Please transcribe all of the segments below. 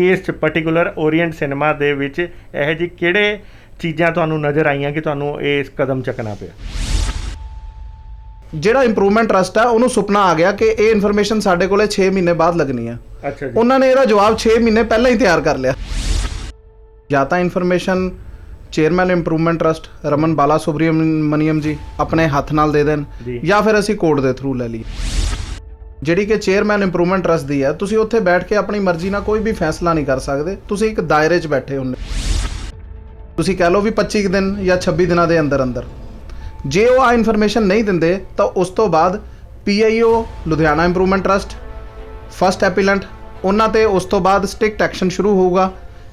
ਇਸ particular orient cinema ਦੇ ਵਿੱਚ ਇਹੋ ਜਿਹੀ ਕਿਹੜੇ ਚੀਜ਼ਾਂ ਤੁਹਾਨੂੰ ਨਜ਼ਰ ਆਈਆਂ ਕਿ ਤੁਹਾਨੂੰ ਇਸ ਕਦਮ ਚੱਕਣਾ ਪਿਆ? ਜਿਹੜਾ ਇੰਪਰੂਵਮੈਂਟ ਟਰਸਟ ਆ ਉਹਨੂੰ ਸੁਪਨਾ ਆ ਗਿਆ ਕਿ ਇਹ ਇਨਫੋਰਮੇਸ਼ਨ ਸਾਡੇ ਕੋਲੇ 6 ਮਹੀਨੇ ਬਾਅਦ ਲੱਗਣੀ ਆ। ਅੱਛਾ ਜੀ। ਉਹਨਾਂ ਨੇ ਇਹਦਾ ਜਵਾਬ 6 ਮਹੀਨੇ ਪਹਿਲਾਂ ਹੀ ਤਿਆਰ ਕਰ ਲਿਆ। ਜਾਂ ਤਾਂ information chairman improvement trust Raman ਬਾਲਾ ਸੁਬਰਾਮਨੀਅਮ ਜੀ ਆਪਣੇ ਹੱਥ ਨਾਲ ਦੇ ਦੇਣ ਜਾਂ ਫਿਰ ਅਸੀਂ ਕੋਰਟ ਦੇ ਥਰੂ ਲੈ ਲਈਏ। ਜਿਹੜੀ ਕਿ ਚੇਅਰਮੈਨ ਇੰਪਰੂਵਮੈਂਟ ਟਰਸਟ ਦੀ ਹੈ, ਤੁਸੀਂ ਉੱਥੇ ਬੈਠ ਕੇ ਆਪਣੀ ਮਰਜ਼ੀ ਨਾਲ ਕੋਈ ਵੀ ਫੈਸਲਾ ਨਹੀਂ ਕਰ ਸਕਦੇ। ਤੁਸੀਂ ਇੱਕ ਦਾਇਰੇ 'ਚ ਬੈਠੇ ਹੁੰਦੇ, ਤੁਸੀਂ ਕਹਿ ਲਓ ਵੀ 25 ਦਿਨ ਜਾਂ 26 ਦਿਨਾਂ ਦੇ ਅੰਦਰ ਅੰਦਰ ਜੇ ਉਹ ਆ ਇਨਫੋਰਮੇਸ਼ਨ ਨਹੀਂ ਦਿੰਦੇ ਤਾਂ ਉਸ ਤੋਂ ਬਾਅਦ PIO Ludhiana improvement trust first ਐਪੀਲੈਂਟ ਉਹਨਾਂ ਤੇ ਉਸ ਤੋਂ ਬਾਅਦ ਸਟ੍ਰਿਕਟ ਐਕਸ਼ਨ ਸ਼ੁਰੂ ਹੋਊਗਾ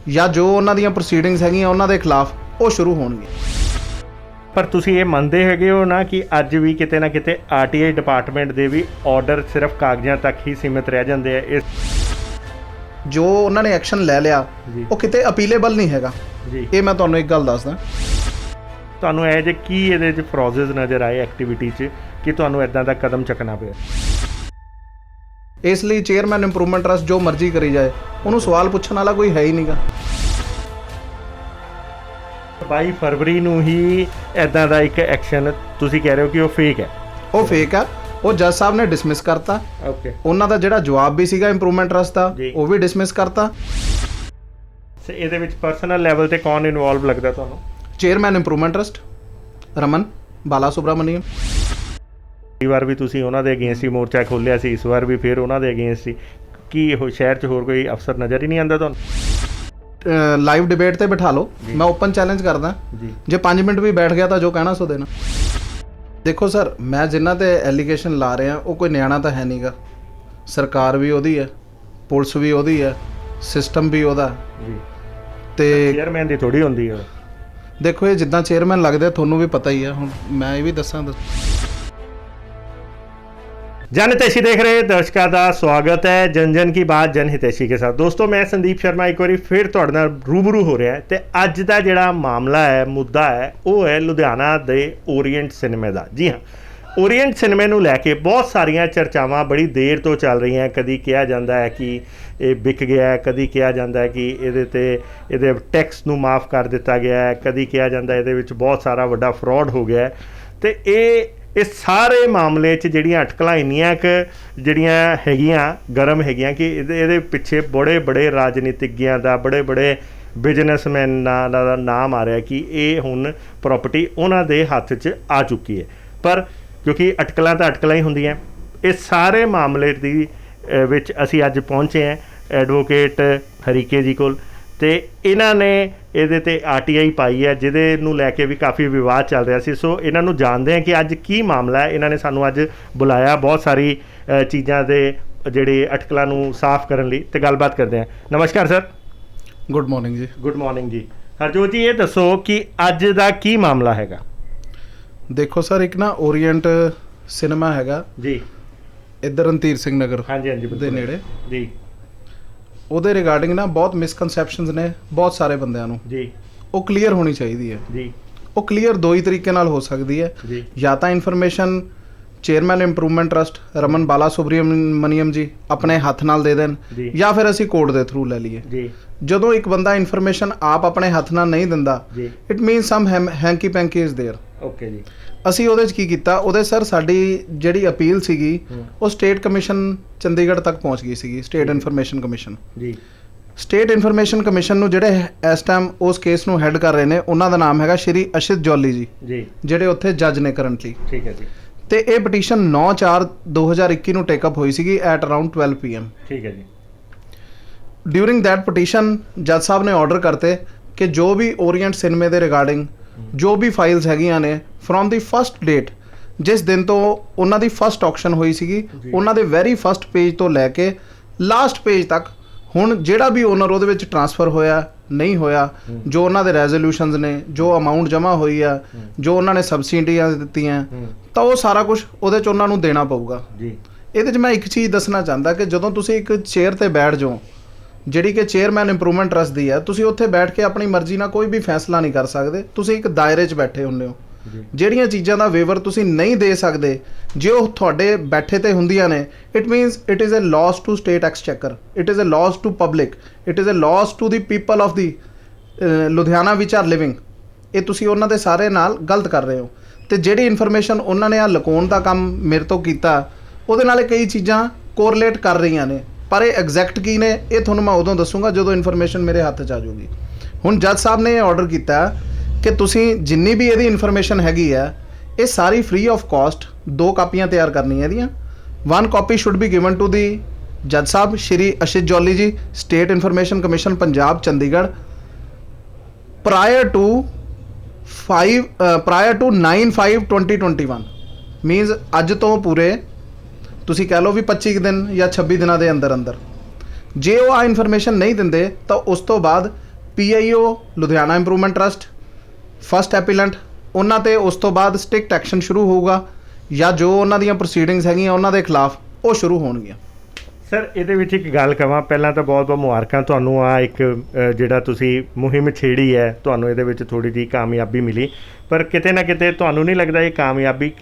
ਜਾਂ ਜੋ ਉਹਨਾਂ ਦੀਆਂ ਪ੍ਰੋਸੀਡਿੰਗਸ ਹੈਗੀਆਂ ਉਹਨਾਂ ਦੇ ਖਿਲਾਫ ਉਹ ਸ਼ੁਰੂ ਹੋਣਗੇ। ਪਰ ਤੁਸੀਂ ਇਹ ਮੰਨਦੇ ਹੈਗੇ ਹੋ ਨਾ ਕਿ ਅੱਜ ਵੀ ਕਿਤੇ ਨਾ ਕਿਤੇ RTI ਡਿਪਾਰਟਮੈਂਟ ਦੇ ਵੀ ਆਰਡਰ ਸਿਰਫ ਕਾਗਜ਼ਾਂ ਤੱਕ ਹੀ ਸੀਮਿਤ ਰਹਿ ਜਾਂਦੇ ਆ? ਇਸ ਜੋ ਉਹਨਾਂ ਨੇ ਐਕਸ਼ਨ ਲੈ ਲਿਆ ਉਹ ਕਿਤੇ ਅਪੀਲੇਬਲ ਨਹੀਂ ਹੈਗਾ ਜੀ। ਇਹ ਮੈਂ ਤੁਹਾਨੂੰ ਇੱਕ ਗੱਲ ਦੱਸਦਾ। ਤੁਹਾਨੂੰ ਇਹ ਜੇ ਕੀ ਇਹਦੇ 'ਚ ਪ੍ਰੋਸੈਸ ਨਜ਼ਰ ਆਏ ਐਕਟੀਵਿਟੀ 'ਚ ਕਿ ਤੁਹਾਨੂੰ ਇੱਦਾਂ ਦਾ ਕਦਮ ਚੱਕਣਾ ਪਿਆ? ਇਸ ਲਈ ਚੇਅਰਮੈਨ ਇੰਪਰੂਵਮੈਂਟ ਟਰਸਟ ਜੋ ਮਰਜ਼ੀ ਕਰੀ ਜਾਏ ਉਹਨੂੰ ਸਵਾਲ ਪੁੱਛਣ ਵਾਲਾ ਕੋਈ ਹੈ ਹੀ ਨਹੀਂਗਾ। 22 ਫਰਵਰੀ ਨੂੰ ਹੀ ਇੱਦਾਂ ਦਾ ਇੱਕ ਐਕਸ਼ਨ ਤੁਸੀਂ ਕਹਿ ਰਹੇ ਹੋ ਕਿ ਉਹ ਫੇਕ ਹੈ? ਉਹ ਫੇਕ ਆ। ਉਹ ਜੱਜ ਸਾਹਿਬ ਨੇ ਡਿਸਮਿਸ ਕਰਤਾ। ਓਕੇ। ਉਹਨਾਂ ਦਾ ਜਿਹੜਾ ਜਵਾਬ ਵੀ ਸੀਗਾ ਇੰਪਰੂਵਮੈਂਟ ਟਰਸਟ ਦਾ ਉਹ ਵੀ ਡਿਸਮਿਸ ਕਰਤਾ। ਇਹਦੇ ਵਿੱਚ ਪਰਸਨਲ ਲੈਵਲ ਤੇ ਕੌਣ ਇਨਵੋਲਵ ਲੱਗਦਾ ਤੁਹਾਨੂੰ? ਚੇਅਰਮੈਨ ਇੰਪਰੂਵਮੈਂਟ ਟਰਸਟ ਰਮਨ ਬਾਲਾ ਸੁਬਰਾਮਨੀਅਮ। ਕਈ ਵਾਰ ਵੀ ਤੁਸੀਂ ਉਹਨਾਂ ਦੇ ਅਗੇਂਸਟ ਹੀ ਮੋਰਚਾ ਖੋਲ੍ਹਿਆ ਸੀ, ਇਸ ਵਾਰ ਵੀ ਫਿਰ ਉਹਨਾਂ ਦੇ ਅਗੇਂਸਟ ਸੀ। ਕੀ ਉਹ ਸ਼ਹਿਰ 'ਚ ਹੋਰ ਕੋਈ ਅਫਸਰ ਨਜ਼ਰ ਹੀ ਨਹੀਂ ਆਉਂਦਾ ਤੁਹਾਨੂੰ? ਲਾਈਵ ਡਿਬੇਟ ਤੇ ਬਿਠਾ ਲਓ, ਮੈਂ ਓਪਨ ਚੈਲੰਜ ਕਰਦਾ ਜੀ। ਜੇ 5 ਮਿੰਟ ਵੀ ਬੈਠ ਗਿਆ ਤਾਂ ਜੋ ਕਹਿਣਾ ਸੋ ਦੇਣਾ। ਦੇਖੋ ਸਰ, ਮੈਂ ਜਿਨ੍ਹਾਂ ਤੇ ਐਲੀਗੇਸ਼ਨ ਲਾ ਰਿਹਾ ਉਹ ਕੋਈ ਨਿਆਣਾ ਤਾਂ ਹੈ ਨਹੀਂਗਾ। ਸਰਕਾਰ ਵੀ ਉਹਦੀ ਹੈ, ਪੁਲਿਸ ਵੀ ਉਹਦੀ ਹੈ, ਸਿਸਟਮ ਵੀ ਉਹਦਾ ਜੀ। ਤੇ ਚੇਅਰਮੈਨ ਦੀ ਥੋੜੀ ਹੁੰਦੀ ਹੈ। ਦੇਖੋ ਇਹ ਜਿੱਦਾਂ ਚੇਅਰਮੈਨ ਲੱਗਦੇ ਤੁਹਾਨੂੰ ਵੀ ਪਤਾ ਹੀ ਹੈ। ਹੁਣ ਮੈਂ ਇਹ ਵੀ ਦੱਸਾਂ जन हितैषी देख रहे दर्शकों का स्वागत है जन जन की बात जन हितैषी के साथ। दोस्तों मैं संदीप शर्मा एक बार फिर तुहाडे नाल रूबरू हो रहा है तो अज का जिहड़ा मामला है मुद्दा है वो है लुधियाना दे ओरीएंट सिनेमे का। जी हाँ, ओरीएंट सिनेमे नूं लैके बहुत सारिया चर्चावां बड़ी देर तो चल रही हैं। कदी कहा जाता है कि ये बिक गया है, कदी कहा जाता है कि ये टैक्स नूं माफ़ कर दिता गया है, कदी कहा जाता है ये बहुत सारा वड्डा फ्रॉड हो गया है। तो इस सारे मामले च ਜਿਹੜੀਆਂ ਅਟਕਲਾਂ ਇੰਨੀਆਂ ਕੁ ਜਿਹੜੀਆਂ ਹੈਗੀਆਂ ਗਰਮ ਹੈਗੀਆਂ ਕਿ ਇਹਦੇ ਪਿੱਛੇ ਬੜੇ ਬੜੇ ਰਾਜਨੀਤਿਗਿਆਂ ਦਾ ਬੜੇ ਬੜੇ ਬਿਜ਼ਨਸਮੈਨਾਂ ਦਾ ਨਾਮ ਆ ਰਿਹਾ ਕਿ ਇਹ ਹੁਣ ਪ੍ਰਾਪਰਟੀ ਉਹਨਾਂ ਦੇ ਹੱਥ 'ਚ ਆ ਚੁੱਕੀ ਹੈ। ਪਰ ਕਿਉਂਕਿ ਅਟਕਲਾਂ ਤਾਂ ਅਟਕਲਾਂ ਹੀ ਹੁੰਦੀਆਂ, ਇਸ ਸਾਰੇ ਮਾਮਲੇ ਦੀ ਵਿੱਚ ਅਸੀਂ ਅੱਜ ਪਹੁੰਚੇ ਹਾਂ ਐਡਵੋਕੇਟ ਹਰੀਕੇ ਜੀ ਕੋਲ ਤੇ ਇਹਨਾਂ ਨੇ ਇਹਦੇ ਤੇ RTI ਪਾਈ ਹੈ ਜਿਹਦੇ ਨੂੰ ਲੈ ਕੇ ਵੀ ਕਾਫੀ ਵਿਵਾਦ ਚੱਲ ਰਿਹਾ ਸੀ। ਸੋ ਇਹਨਾਂ ਨੂੰ ਜਾਣਦੇ ਹਾਂ ਕਿ ਅੱਜ ਕੀ ਮਾਮਲਾ ਹੈ। ਇਹਨਾਂ ਨੇ ਸਾਨੂੰ ਅੱਜ ਬੁਲਾਇਆ ਬਹੁਤ ਸਾਰੀ ਚੀਜ਼ਾਂ ਦੇ ਜਿਹੜੇ ਅਟਕਲਾਂ ਨੂੰ ਸਾਫ਼ ਕਰਨ ਲਈ ਤੇ ਗੱਲਬਾਤ ਕਰਦੇ ਹਾਂ। ਨਮਸਕਾਰ ਸਰ। ਗੁੱਡ ਮਾਰਨਿੰਗ ਜੀ। ਗੁੱਡ ਮਾਰਨਿੰਗ ਜੀ। ਹਰਜੋਤ ਜੀ ਇਹ ਦੱਸੋ ਕਿ ਅੱਜ ਦਾ ਕੀ ਮਾਮਲਾ ਹੈਗਾ? ਦੇਖੋ ਸਰ, ਇੱਕ ਨਾ ਓਰੀਐਂਟ ਸਿਨੇਮਾ ਹੈਗਾ ਜੀ ਇੱਧਰ ਰਣਧੀਰ ਸਿੰਘ ਨਗਰ ਹਾਂਜੀ ਦੇ ਨੇੜੇ ਜੀ। ਉਹਦੇ ਰਿਗਾਰਡਿੰਗ ਨਾ ਬਹੁਤ ਮਿਸਕਨਸੈਪਸ਼ਨਸ ਨੇ ਬਹੁਤ ਸਾਰੇ ਬੰਦਿਆਂ ਨੂੰ ਜੀ। ਉਹ ਕਲੀਅਰ ਹੋਣੀ ਚਾਹੀਦੀ ਹੈ ਜੀ। ਉਹ ਕਲੀਅਰ ਦੋ ਹੀ ਤਰੀਕੇ ਨਾਲ ਹੋ ਸਕਦੀ ਹੈ ਜੀ। ਜਾਂ ਤਾਂ information chairman improvement trust Raman ਬਾਲਾ ਸੁਬਰਾਮਨੀਅਮ ਜੀ ਆਪਣੇ ਹੱਥ ਨਾਲ ਦੇ ਦੇਣ ਜਾਂ ਫਿਰ ਅਸੀਂ ਕੋਰਟ ਦੇ ਥਰੂ ਲੈ ਲਈਏ ਜੀ। ਜਦੋਂ ਇੱਕ ਬੰਦਾ ਇਨਫੋਰਮੇਸ਼ਨ ਆਪ ਆਪਣੇ ਹੱਥ ਨਾਲ ਨਹੀਂ ਦਿੰਦਾ it means some hanky panky is there. Okay ji. ਅਸੀਂ ਉਹਦੇ 'ਚ ਕੀ ਕੀਤਾ, ਉਹਦੇ ਸਰ ਸਾਡੀ ਜਿਹੜੀ ਅਪੀਲ ਸੀਗੀ ਉਹ ਸਟੇਟ ਕਮਿਸ਼ਨ ਚੰਡੀਗੜ੍ਹ ਤੱਕ ਪਹੁੰਚ ਗਈ ਸੀਗੀ। ਸਟੇਟ ਇਨਫੋਰਮੇਸ਼ਨ ਕਮਿਸ਼ਨ ਜੀ। ਸਟੇਟ ਇਨਫੋਰਮੇਸ਼ਨ ਕਮਿਸ਼ਨ ਨੂੰ ਜਿਹੜੇ ਇਸ ਟਾਈਮ ਉਸ ਕੇਸ ਨੂੰ ਹੈਡ ਕਰ ਰਹੇ ਨੇ ਉਹਨਾਂ ਦਾ ਨਾਮ ਹੈਗਾ ਸ਼੍ਰੀ ਅਸ਼ਿਤ ਜੌਲੀ ਜੀ ਜੀ, ਜਿਹੜੇ ਉੱਥੇ ਜੱਜ ਨੇ ਕਰੰਟਲੀ। ਠੀਕ ਹੈ ਜੀ। ਤੇ ਇਹ ਪਟੀਸ਼ਨ 9/4/2021 ਨੂੰ ਟੇਕਅਪ ਹੋਈ ਸੀਗੀ ਐਟ ਅਰਾਊਂਡ 12 PM। ਠੀਕ ਹੈ ਜੀ। ਡਿਊਰਿੰਗ ਦੈਟ ਪਟੀਸ਼ਨ ਜੱਜ ਸਾਹਿਬ ਨੇ ਆਰਡਰ ਕਰਤੇ ਕਿ ਜੋ ਵੀ ਓਰੀਐਂਟ ਸਿਨੇਮੇ ਦੇ ਰਿਗਾਰਡਿੰਗ ਜੋ ਵੀ ਫਾਈਲਸ ਹੈਗੀਆਂ ਨੇ ਫਰੋਮ ਦੀ ਫਸਟ ਡੇਟ ਜਿਸ ਦਿਨ ਤੋਂ ਉਹਨਾਂ ਦੀ ਫਸਟ ਆਕਸ਼ਨ ਹੋਈ ਸੀਗੀ ਉਹਨਾਂ ਦੇ ਵੈਰੀ ਫਸਟ ਪੇਜ ਤੋਂ ਲੈ ਕੇ ਲਾਸਟ ਪੇਜ ਤੱਕ ਹੁਣ ਜਿਹੜਾ ਵੀ ਓਨਰ ਉਹਦੇ ਵਿੱਚ ਟ੍ਰਾਂਸਫਰ ਹੋਇਆ ਨਹੀਂ ਹੋਇਆ, ਜੋ ਉਹਨਾਂ ਦੇ ਰੈਜ਼ੋਲੂਸ਼ਨਸ ਨੇ, ਜੋ ਅਮਾਊਂਟ ਜਮ੍ਹਾਂ ਹੋਈ ਆ, ਜੋ ਉਹਨਾਂ ਨੇ ਸਬਸਿਡੀਆਂ ਦਿੱਤੀਆਂ, ਤਾਂ ਉਹ ਸਾਰਾ ਕੁਝ ਉਹਦੇ 'ਚ ਉਹਨਾਂ ਨੂੰ ਦੇਣਾ ਪਊਗਾ ਜੀ। ਇਹਦੇ 'ਚ ਮੈਂ ਇੱਕ ਚੀਜ਼ ਦੱਸਣਾ ਚਾਹੁੰਦਾ ਕਿ ਜਦੋਂ ਤੁਸੀਂ ਇੱਕ ਚੇਅਰ 'ਤੇ ਬੈਠ ਜਾਓ ਜਿਹੜੀ ਕਿ ਚੇਅਰਮੈਨ ਇੰਪਰੂਵਮੈਂਟ ਟਰਸਟ ਦੀ ਹੈ, ਤੁਸੀਂ ਉੱਥੇ ਬੈਠ ਕੇ ਆਪਣੀ ਮਰਜ਼ੀ ਨਾਲ ਕੋਈ ਵੀ ਫੈਸਲਾ ਨਹੀਂ ਕਰ ਸਕਦੇ। ਤੁਸੀਂ ਇੱਕ ਦਾਇਰੇ 'ਚ ਬੈਠੇ ਹੁੰਦੇ ਹੋ। ਜਿਹੜੀਆਂ ਚੀਜ਼ਾਂ ਦਾ ਵੇਵਰ ਤੁਸੀਂ ਨਹੀਂ ਦੇ ਸਕਦੇ, ਜੇ ਉਹ ਤੁਹਾਡੇ ਬੈਠੇ ਤੇ ਹੁੰਦੀਆਂ ਨੇ, it means it is a loss to state exchequer, it is a loss to public, it is a loss to the people of the Ludhiana ਵਿਚ ਆਰ ਲਿਵਿੰਗ। ਇਹ ਤੁਸੀਂ ਉਹਨਾਂ ਦੇ ਸਾਰੇ ਨਾਲ ਗਲਤ ਕਰ ਰਹੇ ਹੋ। ਤੇ ਜਿਹੜੀ ਇਨਫੋਰਮੇਸ਼ਨ ਉਹਨਾਂ ਨੇ ਆ ਲੁਕਾਉਣ ਦਾ ਕੰਮ ਮੇਰੇ ਤੋਂ ਕੀਤਾ, ਉਹਦੇ ਨਾਲ ਕਈ ਚੀਜ਼ਾਂ ਕੋਰਿਲੇਟ ਕਰ ਰਹੀਆਂ ਨੇ, ਪਰ ਇਹ ਐਗਜ਼ੈਕਟ ਕੀ ਨੇ ਇਹ ਤੁਹਾਨੂੰ ਮੈਂ ਉਦੋਂ ਦੱਸੂਗਾ ਜਦੋਂ ਇਨਫੋਰਮੇਸ਼ਨ ਮੇਰੇ ਹੱਥ 'ਚ ਆ ਜਾਊਗੀ। ਹੁਣ ਜੱਜ ਸਾਹਿਬ ਨੇ ਇਹ ਆਰਡਰ ਕੀਤਾ ਕਿ ਤੁਸੀਂ ਜਿੰਨੀ ਵੀ ਇਹਦੀ ਇਨਫੋਰਮੇਸ਼ਨ ਹੈਗੀ ਆ, ਇਹ ਸਾਰੀ ਫ੍ਰੀ ਆਫ ਕਾਸਟ 2 ਕਾਪੀਆਂ ਤਿਆਰ ਕਰਨੀਆਂ ਇਹਦੀਆਂ। 1 copy should be given to the ਜੱਜ ਸਾਹਿਬ Shri Ashit Jolly ji, state information commission Punjab Chandigarh, prior to 9/5/2021 means ਅੱਜ ਤੋਂ ਪੂਰੇ ਤੁਸੀਂ ਕਹਿ ਲਓ ਵੀ 25 ਦਿਨ ਜਾਂ 26 ਦਿਨਾਂ ਦੇ ਅੰਦਰ ਅੰਦਰ। ਜੇ ਉਹ ਆ ਇਨਫੋਰਮੇਸ਼ਨ ਨਹੀਂ ਦਿੰਦੇ ਤਾਂ ਉਸ ਤੋਂ ਬਾਅਦ PIO Ludhiana improvement trust, first ਐਪੀਲੈਂਟ, ਉਹਨਾਂ ਤੇ ਉਸ ਤੋਂ ਬਾਅਦ ਸਟ੍ਰਿਕਟ ਐਕਸ਼ਨ ਸ਼ੁਰੂ ਹੋਊਗਾ, ਜਾਂ ਜੋ ਉਹਨਾਂ ਦੀਆਂ ਪ੍ਰੋਸੀਡਿੰਗਸ ਹੈਗੀਆਂ ਉਹਨਾਂ ਦੇ ਖਿਲਾਫ ਉਹ ਸ਼ੁਰੂ ਹੋਣਗੀਆਂ। ਸਰ ਇਹਦੇ ਵਿੱਚ ਇੱਕ ਗੱਲ ਕਹਾਂ, ਪਹਿਲਾਂ ਤਾਂ ਬਹੁਤ ਬਹੁਤ ਮੁਬਾਰਕਾਂ ਤੁਹਾਨੂੰ ਆ ਇੱਕ ਜਿਹੜਾ ਤੁਸੀਂ ਮੁਹਿੰਮ ਛੇੜੀ ਹੈ, ਤੁਹਾਨੂੰ ਇਹਦੇ ਵਿੱਚ ਥੋੜ੍ਹੀ ਜਿਹੀ ਕਾਮਯਾਬੀ ਮਿਲੀ, ਪਰ ਕਿਤੇ ਨਾ ਕਿਤੇ ਤੁਹਾਨੂੰ ਨਹੀਂ ਲੱਗਦਾ ਇਹ ਕਾਮਯਾਬੀ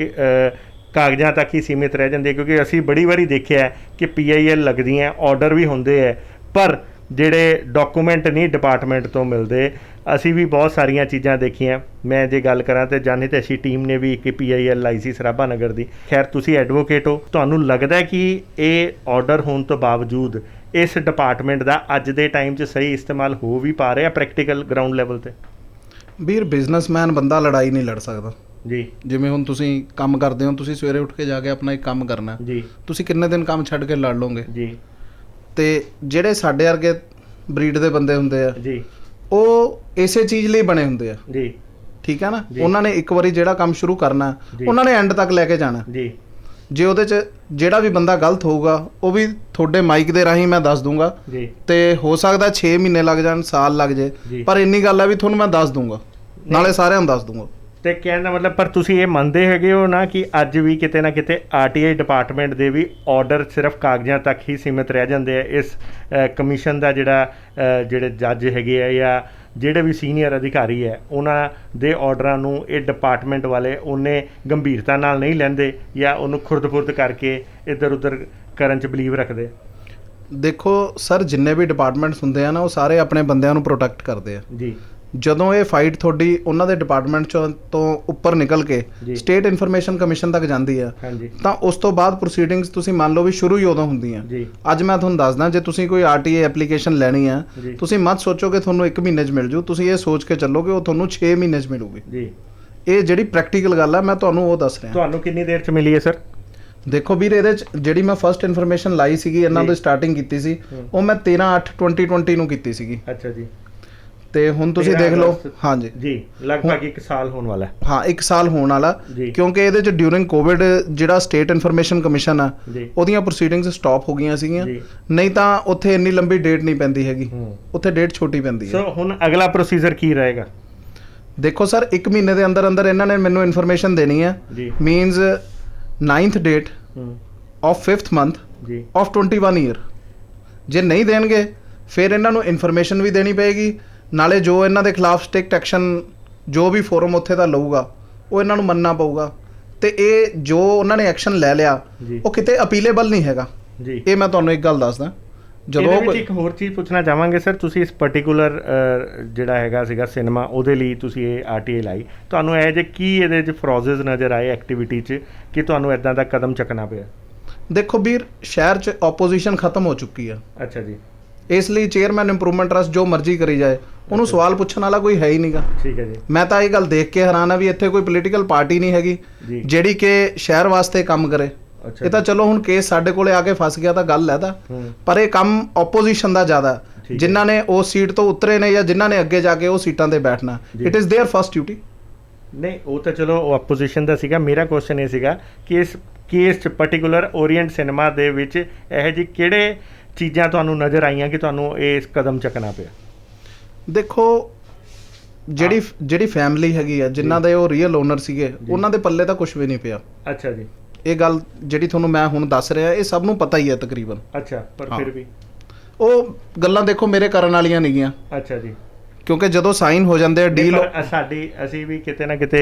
ਕਾਗਜ਼ਾਂ ਤੱਕ ਹੀ ਸੀਮਿਤ ਰਹਿ ਜਾਂਦੀ ਹੈ? ਕਿਉਂਕਿ ਅਸੀਂ ਬੜੀ ਵਾਰੀ ਦੇਖਿਆ ਕਿ PIL ਲੱਗਦੀਆਂ, ਆਰਡਰ ਵੀ ਹੁੰਦੇ ਹੈ, ਪਰ ਜਿਹੜੇ ਡਾਕੂਮੈਂਟ ਨਹੀਂ ਡਿਪਾਰਟਮੈਂਟ ਤੋਂ ਮਿਲਦੇ। ਅਸੀਂ ਵੀ ਬਹੁਤ ਸਾਰੀਆਂ ਚੀਜ਼ਾਂ ਦੇਖੀਆਂ। ਮੈਂ ਜੇ ਗੱਲ ਕਰਾਂ ਤਾਂ ਜਨਹਿਤੈਸ਼ੀ ਟੀਮ ਨੇ ਵੀ ਇੱਕ PIL ਲਾਈ ਸੀ ਸਰਾਭਾ ਨਗਰ ਦੀ। ਖੈਰ ਤੁਸੀਂ ਐਡਵੋਕੇਟ ਹੋ, ਤੁਹਾਨੂੰ ਲੱਗਦਾ ਕਿ ਇਹ ਆਰਡਰ ਹੋਣ ਤੋਂ ਬਾਵਜੂਦ ਇਸ ਡਿਪਾਰਟਮੈਂਟ ਦਾ ਅੱਜ ਦੇ ਟਾਈਮ 'ਚ ਸਹੀ ਇਸਤੇਮਾਲ ਹੋ ਵੀ ਪਾ ਰਿਹਾ ਪ੍ਰੈਕਟੀਕਲ ਗਰਾਊਂਡ ਲੈਵਲ 'ਤੇ? ਵੀਰ ਬਿਜ਼ਨਸਮੈਨ ਬੰਦਾ ਲੜਾਈ ਨਹੀਂ ਲੜ ਸਕਦਾ ਜੀ। ਜਿਵੇਂ ਹੁਣ ਤੁਸੀਂ ਕੰਮ ਕਰਦੇ ਹੋ, ਤੁਸੀਂ ਸਵੇਰੇ ਉੱਠ ਕੇ ਜਾ ਕੇ ਆਪਣਾ ਇੱਕ ਕੰਮ ਕਰਨਾ ਜੀ, ਤੁਸੀਂ ਕਿੰਨੇ ਦਿਨ ਕੰਮ ਛੱਡ ਕੇ ਲੜ ਲਓਗੇ ਜੀ। ਤੇ ਜਿਹੜੇ ਸਾਡੇ ਵਰਗੇ ਬਰੀਡ ਦੇ ਬੰਦੇ ਹੁੰਦੇ ਆ ਜੀ, ਉਹ ਇਸੇ ਚੀਜ਼ ਲਈ ਬਣੇ ਹੁੰਦੇ ਆ ਜੀ, ਠੀਕ ਹੈ ਨਾ। ਉਹਨਾਂ ਨੇ ਇੱਕ ਵਾਰੀ ਜਿਹੜਾ ਕੰਮ ਸ਼ੁਰੂ ਕਰਨਾ ਉਹਨਾਂ ਨੇ ਐਂਡ ਤੱਕ ਲੈ ਕੇ ਜਾਣਾ ਜੀ। ਜੇ ਉਹਦੇ 'ਚ ਜਿਹੜਾ ਵੀ ਬੰਦਾ ਗਲਤ ਹੋਊਗਾ ਉਹ ਵੀ ਤੁਹਾਡੇ ਮਾਈਕ ਦੇ ਰਾਹੀਂ ਮੈਂ ਦੱਸ ਦੂੰਗਾ ਜੀ, ਤੇ ਹੋ ਸਕਦਾ 6 ਮਹੀਨੇ ਲੱਗ ਜਾਣ, ਸਾਲ ਲੱਗ ਜੇ, ਪਰ ਇੰਨੀ ਗੱਲ ਆ ਵੀ ਤੁਹਾਨੂੰ ਮੈਂ ਦੱਸ ਦੂੰਗਾ, ਨਾਲੇ ਸਾਰਿਆਂ ਨੂੰ ਦੱਸ ਦੂੰਗਾ। ਤੇ ਕਹਿਣ ਦਾ ਮਤਲਬ, ਪਰ ਤੁਸੀਂ ਇਹ ਮੰਨਦੇ ਹੈਗੇ ਹੋ ਨਾ ਕਿ ਅੱਜ ਵੀ ਕਿਤੇ ਨਾ ਕਿਤੇ RTI ਡਿਪਾਰਟਮੈਂਟ ਦੇ ਵੀ ਆਰਡਰ ਸਿਰਫ ਕਾਗਜ਼ਾਂ ਤੱਕ ਹੀ ਸੀਮਿਤ ਰਹਿ ਜਾਂਦੇ ਆ? ਇਸ ਕਮਿਸ਼ਨ ਦਾ ਜਿਹੜੇ ਜੱਜ ਹੈਗੇ ਆ ਜਾਂ ਜਿਹੜੇ ਵੀ ਸੀਨੀਅਰ ਅਧਿਕਾਰੀ ਹੈ, ਉਹਨਾਂ ਦੇ ਆਰਡਰਾਂ ਨੂੰ ਇਹ ਡਿਪਾਰਟਮੈਂਟ ਵਾਲੇ ਉਹਨੇ ਗੰਭੀਰਤਾ ਨਾਲ ਨਹੀਂ ਲੈਂਦੇ ਜਾਂ ਉਹਨੂੰ ਖੁਰਦ-ਫੁਰਦ ਕਰਕੇ ਇੱਧਰ ਉੱਧਰ ਕਰਨ 'ਚ ਬਿਲੀਵ ਰੱਖਦੇ? ਦੇਖੋ ਸਰ, ਜਿੰਨੇ ਵੀ ਡਿਪਾਰਟਮੈਂਟਸ ਹੁੰਦੇ ਆ ਨਾ, ਉਹ ਸਾਰੇ ਆਪਣੇ ਬੰਦਿਆਂ ਨੂੰ ਪ੍ਰੋਟੈਕਟ ਕਰਦੇ ਆ ਜੀ। ਜਦੋਂ ਇਹ ਫਾਈਟ ਤੁਹਾਡੀ ਉਹਨਾਂ ਦੇ ਡਿਪਾਰਟਮੈਂਟ ਤੋਂ ਉੱਪਰ ਨਿਕਲ ਕੇ ਸਟੇਟ ਇਨਫੋਰਮੇਸ਼ਨ ਕਮਿਸ਼ਨ ਤੱਕ ਜਾਂਦੀ ਆ, ਤਾਂ ਉਸ ਤੋਂ ਬਾਅਦ ਪ੍ਰੋਸੀਡਿੰਗਸ ਤੁਸੀਂ ਮੰਨ ਲਓ ਵੀ ਸ਼ੁਰੂ ਹੀ ਉਦੋਂ ਹੁੰਦੀਆਂ। ਅੱਜ ਮੈਂ ਤੁਹਾਨੂੰ ਦੱਸਦਾ, ਜੇ ਤੁਸੀਂ ਕੋਈ RTI ਐਪਲੀਕੇਸ਼ਨ ਲੈਣੀ ਆ, ਤੁਸੀਂ ਮਤ ਸੋਚੋ ਕਿ ਤੁਹਾਨੂੰ 1 ਮਹੀਨੇ 'ਚ ਮਿਲ ਜੂ, ਤੁਸੀਂ ਇਹ ਸੋਚ ਕੇ ਚੱਲੋ ਕਿ ਉਹ ਤੁਹਾਨੂੰ 6 ਮਹੀਨੇ 'ਚ ਮਿਲੂਗੀ ਜੀ। ਇਹ ਜਿਹੜੀ ਪ੍ਰੈਕਟੀਕਲ ਗੱਲ ਆ, ਮੈਂ ਤੁਹਾਨੂੰ ਉਹ ਦੱਸ ਰਿਹਾ। ਤੁਹਾਨੂੰ ਕਿੰਨੀ ਦੇਰ 'ਚ ਮਿਲੀ ਹੈ ਸਰ? ਦੇਖੋ ਵੀਰ, ਇਹਦੇ 'ਚ ਜਿਹੜੀ ਮੈਂ ਫਸਟ ਇਨਫੋਰਮੇਸ਼ਨ ਲਾਈ ਸੀਗੀ, ਇਹਨਾਂ ਤੋਂ ਸਟਾਰਟਿੰਗ ਕੀਤੀ ਸੀ, ਉਹ ਮੈਂ 13/8/2020 ਨੂੰ ਕੀਤੀ ਸੀਗੀ। ਅੱਛਾ ਜੀ। ਤੇ ਹੁਣ ਤੁਸੀਂ ਦੇਖ ਲਓ, ਹਾਂਜੀ ਜੀ, ਲਗਭਗ 1 ਸਾਲ ਹੋਣ ਵਾਲਾ। ਹਾਂ, 1 ਸਾਲ ਹੋਣ ਵਾਲਾ, ਕਿਉਂਕਿ ਇਹਦੇ 'ਚ ਡਿਊਰਿੰਗ ਕੋਵਿਡ ਜਿਹੜਾ ਸਟੇਟ ਇਨਫੋਰਮੇਸ਼ਨ ਕਮਿਸ਼ਨ ਆ, ਉਹਦੀਆਂ ਪ੍ਰੋਸੀਡਿੰਗਸ ਸਟਾਪ ਹੋ ਗਈਆਂ ਸੀਗੀਆਂ, ਨਹੀਂ ਤਾਂ ਉੱਥੇ ਇੰਨੀ ਲੰਬੀ ਡੇਟ ਨਹੀਂ ਪੈਂਦੀ ਹੈਗੀ, ਉੱਥੇ ਡੇਟ ਛੋਟੀ ਪੈਂਦੀ ਹੈ। ਸੋ ਹੁਣ ਅਗਲਾ ਪ੍ਰੋਸੀਜਰ ਕੀ ਰਹੇਗਾ? ਦੇਖੋ ਸਰ, 1 ਮਹੀਨੇ ਦੇ ਅੰਦਰ ਅੰਦਰ ਇਹਨਾਂ ਨੇ ਮੈਨੂੰ ਇਨਫੋਰਮੇਸ਼ਨ ਦੇਣੀ ਹੈ, means 9th date of 5th month of 21 year. ਜੇ ਨਹੀਂ ਦੇਣਗੇ ਫਿਰ ਇਹਨਾਂ ਨੂੰ ਇਨਫੋਰਮੇਸ਼ਨ ਵੀ ਦੇਣੀ ਪਏਗੀ, ਨਾਲੇ ਜੋ ਇਹਨਾਂ ਦੇ ਖਿਲਾਫ ਸਟ੍ਰਿਕਟ ਐਕਸ਼ਨ ਜੋ ਵੀ ਫੋਰਮ ਉੱਥੇ ਦਾ ਲਊਗਾ ਉਹ ਇਹਨਾਂ ਨੂੰ ਮੰਨਣਾ ਪਊਗਾ। ਤੇ ਇਹ ਜੋ ਉਹਨਾਂ ਨੇ ਐਕਸ਼ਨ ਲੈ ਲਿਆ ਉਹ ਕਿਤੇ ਅਪੀਲੇਬਲ ਨਹੀਂ ਹੈਗਾ ਜੀ। ਇਹ ਮੈਂ ਤੁਹਾਨੂੰ ਇੱਕ ਗੱਲ ਦੱਸਦਾ। ਜਦੋਂ ਇੱਕ ਹੋਰ ਚੀਜ਼ ਪੁੱਛਣਾ ਚਾਹਾਂਗੇ ਸਰ, ਤੁਸੀਂ ਇਸ ਪਾਰਟਿਕੂਲਰ ਜਿਹੜਾ ਹੈਗਾ ਸੀਗਾ ਸਿਨੇਮਾ, ਉਹਦੇ ਲਈ ਤੁਸੀਂ ਇਹ RTI ਲਾਈ, ਤੁਹਾਨੂੰ ਇਹ ਜੇ ਕੀ ਇਹਦੇ 'ਚ ਫਰੋਜ਼ਸ ਨਜ਼ਰ ਆਏ ਐਕਟੀਵਿਟੀ 'ਚ ਕਿ ਤੁਹਾਨੂੰ ਇੱਦਾਂ ਦਾ ਕਦਮ ਚੱਕਣਾ ਪਿਆ? ਦੇਖੋ ਵੀਰ, ਸ਼ਹਿਰ 'ਚ ਆਪੋਜੀਸ਼ਨ ਖਤਮ ਹੋ ਚੁੱਕੀ ਆ। ਅੱਛਾ ਜੀ। ਇਸ ਲਈ ਚੇਅਰਮੈਨ ਇੰਪਰੂਵਮੈਂਟ ਟਰਸਟ ਜੋ ਮਰਜ਼ੀ ਕਰੀ ਜਾਏ, ਉਹਨੂੰ ਸਵਾਲ ਪੁੱਛਣ ਵਾਲਾ ਕੋਈ ਹੈ ਹੀ ਨਹੀਂਗਾ। ਠੀਕ ਹੈ ਜੀ। ਮੈਂ ਤਾਂ ਇਹ ਗੱਲ ਦੇਖ ਕੇ ਹੈਰਾਨ ਆ ਵੀ ਇੱਥੇ ਕੋਈ ਪੋਲੀਟੀਕਲ ਪਾਰਟੀ ਨਹੀਂ ਹੈਗੀ ਜਿਹੜੀ ਕਿ ਸ਼ਹਿਰ ਵਾਸਤੇ ਕੰਮ ਕਰੇ। ਇਹ ਤਾਂ ਚਲੋ ਹੁਣ ਕੇਸ ਸਾਡੇ ਕੋਲੇ ਆ ਕੇ ਫਸ ਗਿਆ ਤਾਂ ਗੱਲ ਹੈ ਤਾਂ, ਪਰ ਇਹ ਕੰਮ ਆਪੋਜੀਸ਼ਨ ਦਾ ਜ਼ਿਆਦਾ, ਜਿਨ੍ਹਾਂ ਨੇ ਉਸ ਸੀਟ ਤੋਂ ਉਤਰੇ ਨੇ ਜਾਂ ਜਿਨ੍ਹਾਂ ਨੇ ਅੱਗੇ ਜਾ ਕੇ ਉਹ ਸੀਟਾਂ ਤੇ ਬੈਠਣਾ, it is their first duty. ਨਹੀਂ, ਉਹ ਤਾਂ ਚਲੋ ਉਹ ਆਪੋਜੀਸ਼ਨ ਦਾ ਸੀਗਾ। ਮੇਰਾ ਕੁਐਸਚਨ ਇਹ ਸੀਗਾ ਕਿ ਇਸ ਕੇਸ 'ਚ ਪਾਰਟਿਕੂਲਰ ਓਰੀਐਂਟ ਸਿਨੇਮਾ ਦੇ ਵਿੱਚ ਇਹੋ ਜਿਹੀ ਕਿਹੜੇ ਚੀਜ਼ਾਂ ਤੁਹਾਨੂੰ ਨਜ਼ਰ ਆਈਆਂ ਕਿ ਤੁਹਾਨੂੰ ਇਸ ਕਦਮ ਚੱਕਣਾ ਪਿਆ? ਦੇਖੋ, ਜਿਹੜੀ ਫੈਮਿਲੀ ਹੈਗੀ ਆ, ਜਿਨ੍ਹਾਂ ਦੇ ਉਹ ਰੀਅਲ ਓਨਰ ਸੀਗੇ, ਉਹਨਾਂ ਦੇ ਪੱਲੇ ਤਾਂ ਕੁਝ ਵੀ ਨਹੀਂ ਪਿਆ। ਅੱਛਾ ਜੀ। ਇਹ ਗੱਲ ਜਿਹੜੀ ਤੁਹਾਨੂੰ ਮੈਂ ਹੁਣ ਦੱਸ ਰਿਹਾ, ਇਹ ਸਭ ਨੂੰ ਪਤਾ ਹੀ ਹੈ ਤਕਰੀਬਨ। ਅੱਛਾ, ਪਰ ਫਿਰ ਵੀ ਉਹ ਗੱਲਾਂ ਦੇਖੋ ਮੇਰੇ ਕਰਨ ਵਾਲੀਆਂ ਨਹੀਂ ਗੀਆਂ। ਅੱਛਾ ਜੀ। ਕਿਉਂਕਿ ਜਦੋਂ ਸਾਈਨ ਹੋ ਜਾਂਦੇ ਆ ਡੀਲ, ਸਾਡੀ ਅਸੀਂ ਵੀ ਕਿਤੇ ਨਾ ਕਿਤੇ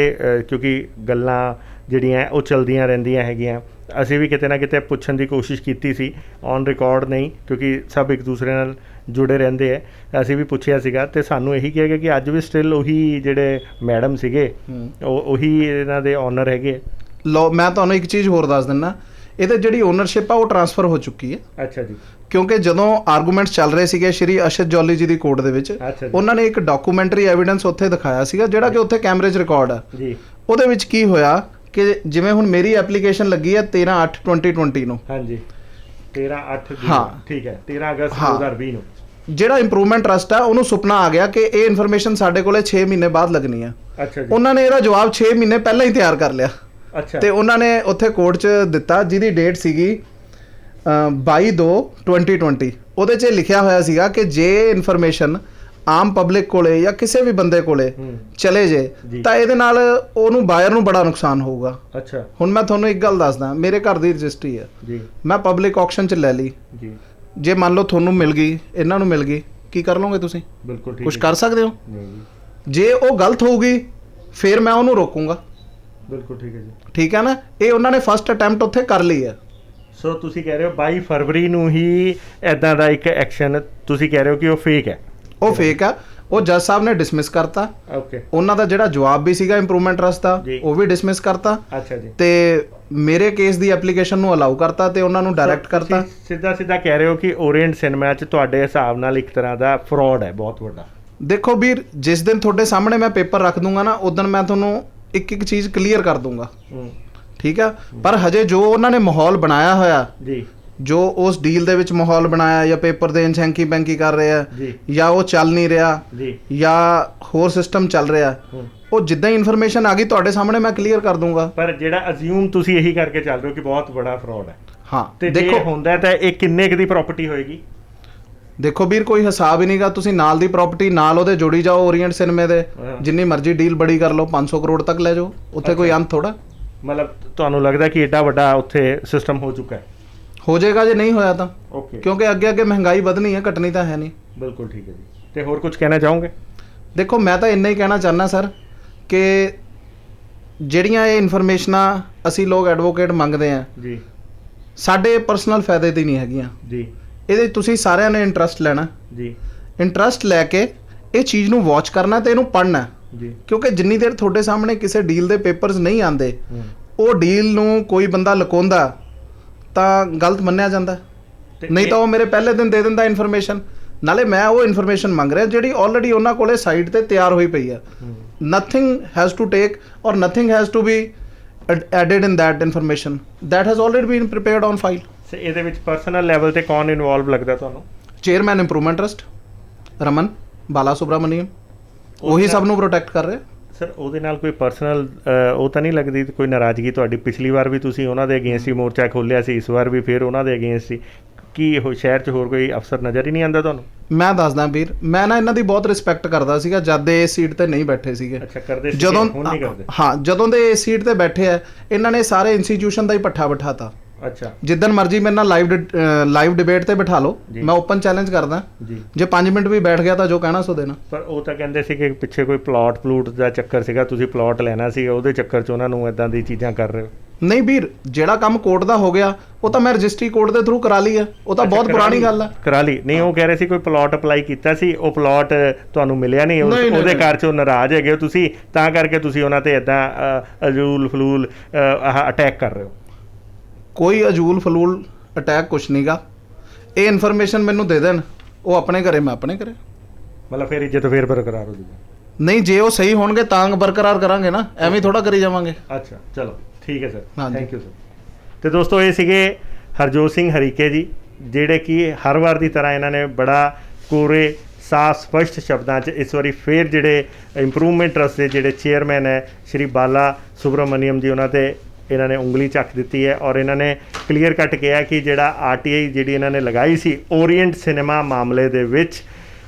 ਕਿਉਂਕਿ ਗੱਲਾਂ ਜਿਹੜੀਆਂ ਉਹ ਚਲਦੀਆਂ ਰਹਿੰਦੀਆਂ ਹੈਗੀਆਂ, ਅਸੀਂ ਵੀ ਕਿਤੇ ਨਾ ਕਿਤੇ ਪੁੱਛਣ ਦੀ ਕੋਸ਼ਿਸ਼ ਕੀਤੀ ਸੀ, ਔਨ ਰਿਕਾਰਡ ਨਹੀਂ, ਕਿਉਂਕਿ ਸਭ ਇੱਕ ਦੂਸਰੇ ਨਾਲ ਜੁੜੇ ਰਹਿੰਦੇ ਹੈ। ਅਸੀਂ ਵੀ ਪੁੱਛਿਆ ਸੀਗਾ ਤੇ ਸਾਨੂੰ ਇਹੀ ਕਿਹਾ ਗਿਆ ਕਿ ਅੱਜ ਵੀ ਸਟਿਲ ਉਹੀ ਜਿਹੜੇ ਮੈਡਮ ਸੀਗੇ ਉਹੀ ਇਹਨਾਂ ਦੇ ਓਨਰ ਹੈਗੇ। ਲੋ ਮੈਂ ਤੁਹਾਨੂੰ ਇੱਕ ਚੀਜ਼ ਹੋਰ ਦੱਸ ਦਿੰਦਾ, ਇਹਦੇ ਜਿਹੜੀ ਓਨਰਸ਼ਿਪ ਆ ਉਹ ਟ੍ਰਾਂਸਫਰ ਹੋ ਚੁੱਕੀ ਹੈ। ਅੱਛਾ ਜੀ। ਕਿਉਂਕਿ ਜਦੋਂ ਆਰਗੂਮੈਂਟਸ ਚੱਲ ਰਹੇ ਸੀਗੇ ਸ਼੍ਰੀ ਅਸ਼ਤ ਜੌਲੀ ਜੀ ਦੀ ਕੋਰਟ ਦੇ ਵਿੱਚ, ਉਹਨਾਂ ਨੇ ਇੱਕ ਡਾਕੂਮੈਂਟਰੀ ਐਵੀਡੈਂਸ ਉੱਥੇ ਦਿਖਾਇਆ ਸੀਗਾ ਜਿਹੜਾ ਕਿ ਉੱਥੇ ਕੈਮਰੇ 'ਚ ਰਿਕਾਰਡ ਆ ਜੀ। ਉਹਦੇ ਵਿੱਚ ਕੀ ਹੋਇਆ ਕਿ ਜਿਵੇਂ ਹੁਣ ਮੇਰੀ ਐਪਲੀਕੇਸ਼ਨ ਲੱਗੀ ਹੈ 13/8/2020 ਨੂੰ। ਹਾਂਜੀ 13/8 ਹਾਂ ਠੀਕ ਹੈ, 13 ਅਗਸਤ 2020 ਨੂੰ। ਜਿਹੜਾ ਇੰਪਰੂਵਮੈਂਟ ਟਰਸਟ ਆ ਉਹਨੂੰ ਸੁਪਨਾ ਆ ਗਿਆ ਕਿ ਇਹ ਇਨਫੋਰਮੇਸ਼ਨ ਸਾਡੇ ਕੋਲੇ 6 ਮਹੀਨੇ ਬਾਅਦ ਲੱਗਣੀ ਆ। ਅੱਛਾ ਜੀ। ਉਹਨਾਂ ਨੇ ਇਹਦਾ ਜਵਾਬ 6 ਮਹੀਨੇ ਪਹਿਲਾਂ ਹੀ ਤਿਆਰ ਕਰ ਲਿਆ। ਅੱਛਾ। ਤੇ ਉਹਨਾਂ ਨੇ ਉੱਥੇ ਕੋਰਟ 'ਚ ਦਿੱਤਾ ਜਿਹਦੀ ਡੇਟ ਸੀਗੀ 22/2/2020। ਉਹਦੇ 'ਚ ਲਿਖਿਆ ਹੋਇਆ ਸੀਗਾ ਕਿ ਜੇ ਇਨਫੋਰਮੇਸ਼ਨ ਆਮ ਪਬਲਿਕ ਕੋਲੇ ਜਾਂ ਕਿਸੇ ਵੀ ਬੰਦੇ ਕੋਲੇ ਚਲੇ ਜੇ ਤਾਂ ਇਹਦੇ ਨਾਲ ਉਹਨੂੰ ਬਾਇਰ ਨੂੰ ਬੜਾ ਨੁਕਸਾਨ ਹੋਊਗਾ। ਅੱਛਾ। ਹੁਣ ਮੈਂ ਤੁਹਾਨੂੰ ਇੱਕ ਗੱਲ ਦੱਸਦਾ, ਮੇਰੇ ਘਰ ਦੀ ਰਜਿਸਟਰੀ ਹੈ ਜੀ, ਮੈਂ ਪਬਲਿਕ ਆਕਸ਼ਨ 'ਚ ਲੈ ਲਈ ਜੀ। ਜੇ ਮੰਨ ਲਓ ਤੁਹਾਨੂੰ ਮਿਲ ਗਈ, ਇਹਨਾਂ ਨੂੰ ਮਿਲ ਗਈ, ਕੀ ਕਰ ਲਓਗੇ ਤੁਸੀਂ? ਬਿਲਕੁਲ ਠੀਕ, ਕੁਝ ਕਰ ਸਕਦੇ ਹੋ? ਜੇ ਉਹ ਗਲਤ ਹੋਊਗੀ ਫਿਰ ਮੈਂ ਉਹਨੂੰ ਰੋਕੂੰਗਾ। ਬਿਲਕੁਲ ਠੀਕ ਹੈ ਜੀ। ਠੀਕ ਹੈ ਨਾ, ਇਹ ਉਹਨਾਂ ਨੇ ਫਸਟ ਅਟੈਂਪਟ ਉੱਥੇ ਕਰ ਲਈ ਹੈ। ਸੋ ਤੁਸੀਂ ਕਹਿ ਰਹੇ ਹੋ 22 ਫਰਵਰੀ ਨੂੰ ਹੀ ਇੱਦਾਂ ਦਾ ਇੱਕ ਐਕਸ਼ਨ ਤੁਸੀਂ ਕਹਿ ਰਹੇ ਹੋ ਕਿ ਉਹ ਫੇਕ ਹੈ? ਉਹ ਫੇਕ ਆ, ਉਹ ਜੱਜ ਸਾਹਿਬ ਨੇ ਡਿਸਮਿਸ ਕਰਤਾ। ਓਕੇ। ਉਹਨਾਂ ਦਾ ਜਿਹੜਾ ਜਵਾਬ ਵੀ ਸੀਗਾ ਇੰਪਰੂਵਮੈਂਟ ਟਰਸਟ ਦਾ ਉਹ ਵੀ ਡਿਸਮਿਸ ਕਰਤਾ। ਅੱਛਾ ਜੀ। ਤੇ ਮੇਰੇ ਕੇਸ ਦੀ ਐਪਲੀਕੇਸ਼ਨ ਨੂੰ ਅਲਾਉ ਕਰਤਾ ਤੇ ਉਹਨਾਂ ਨੂੰ ਡਾਇਰੈਕਟ ਕਰਤਾ। ਸਿੱਧਾ ਕਹਿ ਰਹੇ ਹੋ ਕਿ ਓਰੀਐਂਟ ਸਿਨੇਮਾ 'ਚ ਤੁਹਾਡੇ ਹਿਸਾਬ ਨਾਲ ਇੱਕ ਤਰ੍ਹਾਂ ਦਾ ਫਰਾਡ ਹੈ ਬਹੁਤ ਵੱਡਾ। ਦੇਖੋ ਵੀਰ, ਜਿਸ ਦਿਨ ਤੁਹਾਡੇ ਸਾਹਮਣੇ ਮੈਂ ਪੇਪਰ ਰੱਖ ਦੂੰਗਾ ਨਾ, ਉਸ ਦਿਨ ਮੈਂ ਤੁਹਾਨੂੰ ਇੱਕ ਚੀਜ਼ ਕਲੀਅਰ ਕਰ ਦੂੰਗਾ। ਠੀਕ ਆ, ਪਰ ਹਜੇ ਜੋ ਉਹਨਾਂ ਨੇ ਮਾਹੌਲ ਬਣਾਇਆ ਹੋਇਆ ਜੀ, ਜੋ ਉਸ ਡੀਲ ਦੇ ਵਿੱਚ ਮਾਹੌਲ ਬਣਾਇਆ ਜਾਂ ਪੇਪਰ ਦੇ ਹੈਂਕੀ ਪੈਂਕੀ ਕਰ ਰਹੇ ਆ ਜਾਂ ਉਹ ਚੱਲ ਨਹੀਂ ਰਿਹਾ ਜਾਂ ਹੋਰ ਸਿਸਟਮ ਚੱਲ ਰਿਹਾ, ਉਹ ਜਿੱਦਾਂ ਹੀ ਇਨਫੋਰਮੇਸ਼ਨ ਆ ਗਈ ਤੁਹਾਡੇ ਸਾਹਮਣੇ ਮੈਂ ਕਲੀਅਰ ਕਰ ਦੂੰਗਾ। ਪਰ ਜਿਹੜਾ ਅਜ਼ਿਊਮ ਤੁਸੀਂ ਇਹੀ ਕਰਕੇ ਚੱਲ ਰਹੇ ਹੋ ਕਿ ਬਹੁਤ ਬੜਾ ਫਰਾਡ ਹੈ। ਹਾਂ, ਤੇ ਦੇਖੋ ਹੁੰਦਾ ਤਾਂ ਇਹ ਕਿੰਨੇ ਕੁ ਦੀ ਪ੍ਰਾਪਰਟੀ ਹੋਏਗੀ? ਦੇਖੋ ਵੀਰ, ਕੋਈ ਹਿਸਾਬ ਹੀ ਨਹੀਂਗਾ। ਤੁਸੀਂ ਨਾਲ ਦੀ ਪ੍ਰਾਪਰਟੀ ਨਾਲ ਉਹਦੇ ਜੋੜੀ ਜਾਓ ਓਰੀਐਂਟ ਸਿਨੇਮੇ ਦੇ, ਜਿੰਨੀ ਮਰਜ਼ੀ ਡੀਲ ਬੜੀ ਕਰ ਲਓ, 500 ਕਰੋੜ ਤੱਕ ਲੈ ਜਾਓ, ਉੱਥੇ ਕੋਈ ਅੰਤ ਥੋੜਾ। ਮਤਲਬ ਤੁਹਾਨੂੰ ਲੱਗਦਾ ਕਿ ਏਡਾ ਵੱਡਾ ਉੱਥੇ ਸਿਸਟਮ ਹੋ ਚੁੱਕਾ ਹੈ? ਹੋ ਜਾਏਗਾ ਜੇ ਨਹੀਂ ਹੋਇਆ ਤਾਂ। ਓਕੇ। ਕਿਉਂਕਿ ਅੱਗੇ ਮਹਿੰਗਾਈ ਵਧਣੀ ਹੈ, ਘਟਣੀ ਤਾਂ ਹੈ ਨਹੀਂ। ਬਿਲਕੁਲ ਠੀਕ ਹੈ ਜੀ। ਤੇ ਹੋਰ ਕੁਝ ਕਹਿਣਾ ਚਾਹੋਗੇ? ਦੇਖੋ ਮੈਂ ਤਾਂ ਇੰਨਾ ਹੀ ਕਹਿਣਾ ਚਾਹੁੰਦਾ ਸਰ ਕਿ ਜਿਹੜੀਆਂ ਇਹ ਇਨਫੋਰਮੇਸ਼ਨਾਂ ਅਸੀਂ ਲੋਕ ਐਡਵੋਕੇਟ ਮੰਗਦੇ ਆ ਜੀ, ਸਾਡੇ ਪਰਸਨਲ ਫਾਇਦੇ ਦੀ ਨਹੀਂ ਹੈਗੀਆਂ ਜੀ। ਇਹਦੇ ਤੁਸੀਂ ਸਾਰਿਆਂ ਨੇ ਇੰਟਰਸਟ ਲੈਣਾ ਜੀ, ਇੰਟਰਸਟ ਲੈ ਕੇ ਇਹ ਚੀਜ਼ ਨੂੰ ਵਾਚ ਕਰਨਾ ਤੇ ਇਹਨੂੰ ਪੜ੍ਹਨਾ ਜੀ। ਕਿਉਂਕਿ ਜਿੰਨੀ ਦੇਰ ਤੁਹਾਡੇ ਸਾਹਮਣੇ ਕਿਸੇ ਡੀਲ ਦੇ ਪੇਪਰਸ ਨਹੀਂ ਆਉਂਦੇ, ਉਹ ਡੀਲ ਨੂੰ ਕੋਈ ਬੰਦਾ ਲੁਕਾਉਂਦਾ ਤਾਂ ਗਲਤ ਮੰਨਿਆ ਜਾਂਦਾ, ਨਹੀਂ ਤਾਂ ਉਹ ਮੇਰੇ ਪਹਿਲੇ ਦਿਨ ਦੇ ਦਿੰਦਾ ਇਨਫੋਰਮੇਸ਼ਨ। ਨਾਲੇ ਮੈਂ ਉਹ ਇਨਫੋਰਮੇਸ਼ਨ ਮੰਗ ਰਿਹਾ ਜਿਹੜੀ ਆਲਰੇਡੀ ਉਹਨਾਂ ਕੋਲੇ ਸਾਈਟ ਤੇ ਤਿਆਰ ਹੋਈ ਪਈ ਆ। Nothing has to take or nothing has to be added in that information that has already been prepared on file. ਇਹਦੇ ਵਿੱਚ ਪਰਸਨਲ ਲੈਵਲ ਤੇ ਕੌਣ ਇਨਵੋਲਵ ਲੱਗਦਾ ਤੁਹਾਨੂੰ? ਚੇਅਰਮੈਨ ਇੰਪਰੂਵਮੈਂਟ ਟਰਸਟ ਰਮਨ ਬਾਲਾ ਸੁਬਰਾਮਨੀਅਮ, ਉਹੀ ਸਭ ਨੂੰ ਪ੍ਰੋਟੈਕਟ ਕਰ ਰਿਹਾ। ਸਰ ਉਹਦੇ ਨਾਲ ਕੋਈ ਪਰਸਨਲ ਉਹ ਤਾਂ ਨਹੀਂ ਲੱਗਦੀ ਕੋਈ ਨਾਰਾਜ਼ਗੀ ਤੁਹਾਡੀ? ਪਿਛਲੀ ਵਾਰ ਵੀ ਤੁਸੀਂ ਉਹਨਾਂ ਦੇ ਅਗੇਂਸਟ ਹੀ ਮੋਰਚਾ ਖੋਲ੍ਹਿਆ ਸੀ, ਇਸ ਵਾਰ ਵੀ ਫਿਰ ਉਹਨਾਂ ਦੇ ਅਗੇਂਸਟ ਸੀ। ਕੀ ਉਹ ਸ਼ਹਿਰ 'ਚ ਹੋਰ ਕੋਈ ਅਫਸਰ ਨਜ਼ਰ ਹੀ ਨਹੀਂ ਆਉਂਦਾ ਤੁਹਾਨੂੰ? ਮੈਂ ਦੱਸਦਾ ਵੀਰ, ਮੈਂ ਨਾ ਇਹਨਾਂ ਦੀ ਬਹੁਤ ਰਿਸਪੈਕਟ ਕਰਦਾ ਸੀਗਾ ਜਦ ਦੇ ਇਸ ਸੀਟ ਤੇ ਨਹੀਂ ਬੈਠੇ ਸੀਗੇ। ਅੱਛਾ, ਕਰਦੇ ਸੀ, ਜਦੋਂ ਹੁਣ ਨਹੀਂ ਕਰਦੇ? ਹਾਂ, ਜਦੋਂ ਦੇ ਇਸ ਸੀਟ ਤੇ ਬੈਠੇ ਆ ਇਹਨਾਂ ਨੇ ਸਾਰੇ ਇੰਸਟੀਟਿਊਸ਼ਨ ਦਾ ਹੀ ਪੱਠਾ ਬਿਠਾਤਾ। ਅੱਛਾ। ਜਿੱਦਣ ਮਰਜ਼ੀ ਮੇਰੇ ਨਾਲ ਲਾਈਵ ਡਿਬੇਟ ਤੇ ਬਿਠਾ ਲਓ, ਮੈਂ ਓਪਨ ਚੈਲੰਜ ਕਰਦਾ ਜੀ। ਜੇ 5 ਮਿੰਟ ਵੀ ਬੈਠ ਗਿਆ ਤਾਂ ਜੋ ਕਹਿਣਾ ਸੋ ਦੇਣਾ। ਪਰ ਉਹ ਤਾਂ ਕਹਿੰਦੇ ਸੀ ਕਿ ਪਿੱਛੇ ਕੋਈ ਪਲਾਟ ਦਾ ਚੱਕਰ ਸੀਗਾ, ਤੁਸੀਂ ਪਲਾਟ ਲੈਣਾ ਸੀ, ਉਹਦੇ ਚੱਕਰ 'ਚ ਉਹਨਾਂ ਨੂੰ ਇਦਾਂ ਦੀ ਚੀਜ਼ਾਂ ਕਰ ਰਹੇ ਹੋ। ਨਹੀਂ ਵੀਰ, ਜਿਹੜਾ ਕੰਮ ਕੋਰਟ ਦਾ ਹੋ ਗਿਆ ਉਹ ਤਾਂ ਮੈਂ ਰਜਿਸਟਰੀ ਕੋਰਟ ਦੇ ਥਰੂ ਕਰਾ ਲਈ ਆ, ਉਹ ਤਾਂ ਬਹੁਤ ਪੁਰਾਣੀ ਗੱਲ ਆ। ਕਰਾ ਲਈ? ਨਹੀਂ, ਉਹ ਕਹਿ ਰਹੇ ਸੀ ਕੋਈ ਪਲਾਟ ਅਪਲਾਈ ਕੀਤਾ ਸੀ, ਉਹ ਪਲਾਟ ਤੁਹਾਨੂੰ ਮਿਲਿਆ ਨਹੀਂ, ਉਹਦੇ ਘਰ 'ਚੋਂ ਨਾਰਾਜ਼ ਹੈਗੇ ਹੋ ਤੁਸੀਂ, ਤਾਂ ਕਰਕੇ ਤੁਸੀਂ ਉਹਨਾਂ ਤੇ ਇਦਾਂ ਅਜੂਲ ਫਲੂਲ ਅਟੈਕ ਕਰ ਰਹੇ ਹੋ। ਕੋਈ ਅਜੂਲ ਫਲੂਲ ਅਟੈਕ ਕੁਛ ਨਹੀਂਗਾ। ਇਹ ਇਨਫੋਰਮੇਸ਼ਨ ਮੈਨੂੰ ਦੇ ਦੇਣ, ਉਹ ਆਪਣੇ ਘਰੇ, ਮੈਂ ਆਪਣੇ ਘਰੇ। ਮਤਲਬ ਫਿਰ ਇੱਜ਼ਤ ਫੇਰ ਬਰਕਰਾਰ ਹੋ ਜੂਗੀ? ਨਹੀਂ, ਜੇ ਉਹ ਸਹੀ ਹੋਣਗੇ ਤਾਂ ਬਰਕਰਾਰ ਕਰਾਂਗੇ ਨਾ, ਐਵੇਂ ਥੋੜਾ ਕਰੀ ਜਾਵਾਂਗੇ। ਅੱਛਾ, ਚਲੋ ਠੀਕ ਹੈ ਸਰ, ਥੈਂਕ ਯੂ ਸਰ। ਤੇ ਦੋਸਤੋ, ਇਹ ਸੀਗੇ ਹਰਜੋਤ ਸਿੰਘ ਹਰੀਕੇ ਜੀ, ਜਿਹੜੇ ਕਿ ਹਰ ਵਾਰ ਦੀ ਤਰ੍ਹਾਂ ਇਹਨਾਂ ਨੇ ਬੜਾ ਕੋਰੇ ਸਾਫ਼ ਸਪਸ਼ਟ ਸ਼ਬਦਾਂ 'ਚ ਇਸ ਵਾਰੀ ਫਿਰ ਜਿਹੜੇ ਇੰਪਰੂਵਮੈਂਟ ਟਰਸਟ ਦੇ ਜਿਹੜੇ ਚੇਅਰਮੈਨ ਹੈ ਸ਼੍ਰੀ ਬਾਲਾ ਸੁਬਰਾਮਨੀਅਮ ਜੀ, ਉਹਨਾਂ 'ਤੇ ਇਹਨਾਂ ਨੇ ਉਂਗਲੀ ਚੱਕ ਦਿੱਤੀ ਹੈ ਔਰ ਇਹਨਾਂ ਨੇ ਕਲੀਅਰ ਕੱਟ ਕਿਹਾ ਕਿ ਜਿਹੜਾ RTI ਜਿਹੜੀ ਇਹਨਾਂ ਨੇ ਲਗਾਈ ਸੀ ਓਰੀਐਂਟ ਸਿਨੇਮਾ ਮਾਮਲੇ ਦੇ ਵਿੱਚ,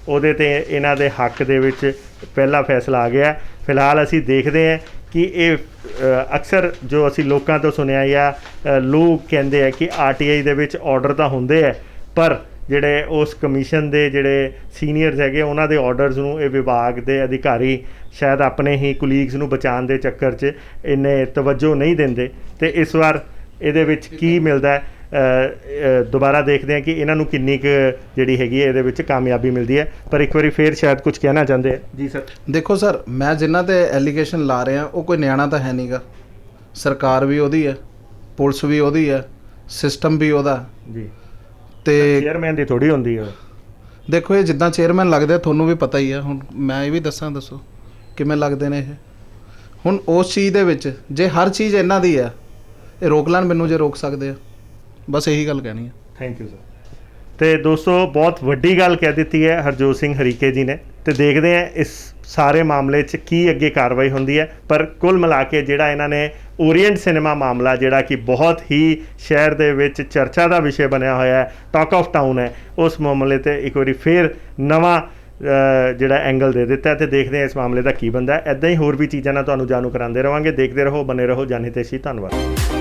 ਉਹਦੇ 'ਤੇ ਇਹਨਾਂ ਦੇ ਹੱਕ ਦੇ ਵਿੱਚ ਪਹਿਲਾ ਫੈਸਲਾ ਆ ਗਿਆ। ਫਿਲਹਾਲ ਅਸੀਂ ਦੇਖਦੇ ਹਾਂ ਕਿ ਇਹ ਅਕਸਰ ਜੋ ਅਸੀਂ ਲੋਕਾਂ ਤੋਂ ਸੁਣਿਆ ਜਾਂ ਲੋਕ ਕਹਿੰਦੇ ਆ ਕਿ RTI ਦੇ ਵਿੱਚ ਆਰਡਰ ਤਾਂ ਹੁੰਦੇ ਹੈ, ਪਰ ਜਿਹੜੇ ਉਸ ਕਮਿਸ਼ਨ ਦੇ ਜਿਹੜੇ ਸੀਨੀਅਰਸ ਹੈਗੇ ਉਹਨਾਂ ਦੇ ਆਰਡਰਸ ਨੂੰ ਇਹ ਵਿਭਾਗ ਦੇ ਅਧਿਕਾਰੀ ਸ਼ਾਇਦ ਆਪਣੇ ਹੀ ਕੁਲੀਗਸ ਨੂੰ ਬਚਾਉਣ ਦੇ ਚੱਕਰ 'ਚ ਇੰਨੇ ਤਵੱਜੋ ਨਹੀਂ ਦਿੰਦੇ। ਤੇ ਇਸ ਵਾਰ ਇਹਦੇ ਵਿੱਚ ਕੀ ਮਿਲਦਾ ਹੈ, ਦੁਬਾਰਾ ਦੇਖਦੇ ਹਾਂ ਕਿ ਇਹਨਾਂ ਨੂੰ ਕਿੰਨੀ ਕੁ ਜਿਹੜੀ ਹੈਗੀ ਹੈ ਇਹਦੇ ਵਿੱਚ ਕਾਮਯਾਬੀ ਮਿਲਦੀ ਹੈ। ਪਰ ਇੱਕ ਵਾਰੀ ਫੇਰ ਸ਼ਾਇਦ ਕੁਝ ਕਹਿਣਾ ਚਾਹੁੰਦੇ ਆ ਜੀ ਸਰ। ਦੇਖੋ ਸਰ, ਮੈਂ ਜਿਨ੍ਹਾਂ ਤੇ ਐਲੀਗੇਸ਼ਨ ਲਾ ਰਿਹਾ ਉਹ ਕੋਈ ਨਿਆਣਾ ਤਾਂ ਹੈ ਨਹੀਂਗਾ। ਸਰਕਾਰ ਵੀ ਉਹਦੀ ਹੈ, ਪੁਲਿਸ ਵੀ ਉਹਦੀ ਹੈ, ਸਿਸਟਮ ਵੀ ਉਹਦਾ ਜੀ, ਤੇ ਚੇਅਰਮੈਨ ਦੀ ਥੋੜੀ ਹੁੰਦੀ ਹੈ। ਦੇਖੋ ਇਹ ਜਿੱਦਾਂ ਚੇਅਰਮੈਨ ਲੱਗਦੇ ਆ, ਤੁਹਾਨੂੰ ਵੀ ਪਤਾ ਹੀ ਆ। ਹੁਣ ਮੈਂ ਇਹ ਵੀ ਦੱਸਾਂ, ਦੱਸੋ ਕਿਵੇਂ ਲੱਗਦੇ ਨੇ ਇਹ। ਹੁਣ ਉਸ ਚੀਜ਼ ਦੇ ਵਿੱਚ ਜੇ ਹਰ ਚੀਜ਼ ਇਹਨਾਂ ਦੀ ਹੈ, ਇਹ ਰੋਕ ਲੈਣ ਮੈਨੂੰ ਜੇ ਰੋਕ ਸਕਦੇ ਆ, ਬਸ ਇਹੀ ਗੱਲ ਕਹਿਣੀ ਹੈ। Thank you sir. ਤੇ ਦੋਸਤੋ ਬਹੁਤ ਵੱਡੀ ਗੱਲ ਕਹਿ ਦਿੱਤੀ ਹੈ ਹਰਜੋਤ ਸਿੰਘ ਹਰੀਕੇ ਜੀ ਨੇ, ਤੇ ਦੇਖਦੇ ਹਾਂ ਇਸ ਸਾਰੇ ਮਾਮਲੇ 'ਚ ਕੀ ਅੱਗੇ ਕਾਰਵਾਈ ਹੁੰਦੀ ਹੈ। ਪਰ ਕੁੱਲ ਮਿਲਾ ਕੇ ਜਿਹੜਾ ਇਹਨਾਂ ਨੇ ਓਰੀਐਂਟ ਸਿਨੇਮਾ ਮਾਮਲਾ, ਜਿਹੜਾ ਕਿ ਬਹੁਤ ਹੀ ਸ਼ਹਿਰ ਦੇ ਵਿੱਚ ਚਰਚਾ ਦਾ ਵਿਸ਼ੇ ਬਣਿਆ ਹੋਇਆ ਹੈ, ਟਾਕ ਆਫ ਟਾਊਨ ਹੈ, ਉਸ ਮਾਮਲੇ 'ਤੇ ਇੱਕ ਵਾਰੀ ਫੇਰ ਨਵਾਂ ਜਿਹੜਾ ਐਂਗਲ ਦੇ ਦਿੱਤਾ। ਤੇ ਦੇਖਦੇ ਹਾਂ ਇਸ ਮਾਮਲੇ ਦਾ ਕੀ ਬਣਦਾ। ਇੱਦਾਂ ਹੀ ਹੋਰ ਵੀ ਚੀਜ਼ਾਂ ਨਾਲ ਤੁਹਾਨੂੰ ਜਾਣੂ ਕਰਾਉਂਦੇ ਰਹਾਂਗੇ। ਦੇਖਦੇ ਰਹੋ, ਬਨੇ ਰਹੋ ਜਨ ਹਿਤੈਸ਼ੀ। ਧੰਨਵਾਦ।